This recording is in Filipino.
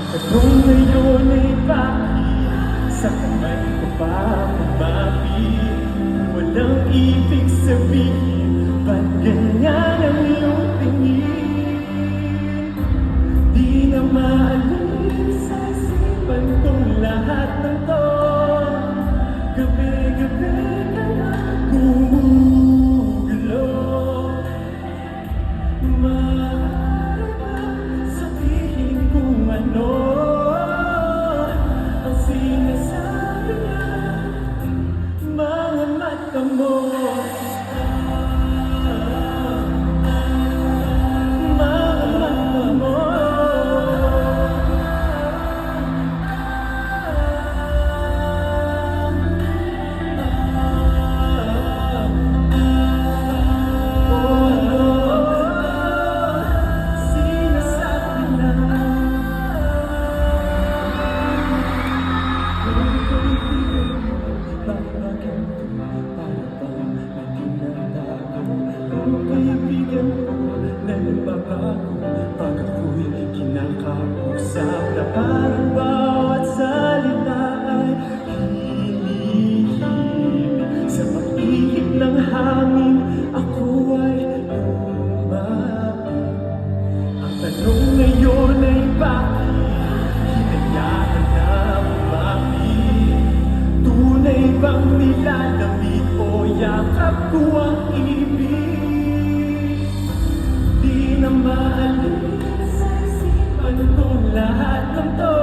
Kung ngayon ay bakit sa kamay ko pa kumapit, walang ibig sabihin, ba't ganyan ang iyong tingin? Di na maalis sa isipan kong lahat ng to. Gabi-gabi ka na gumugulo. Maaari ba sabihin kung ano ang sinasabi niya, mga mata mo? Kaibigan ko na nagbabago pag ako'y kinakausap, na parang bawat salita ay hinihiling. Sa pag-ihip ng hangin, ako ay lumapit. Ang tanong ngayon ay bakit hinayaan na umapit? Tunay bang nilalamig o yakap ko ang ibig? Di na maalis sa isipan kong lahat ng to.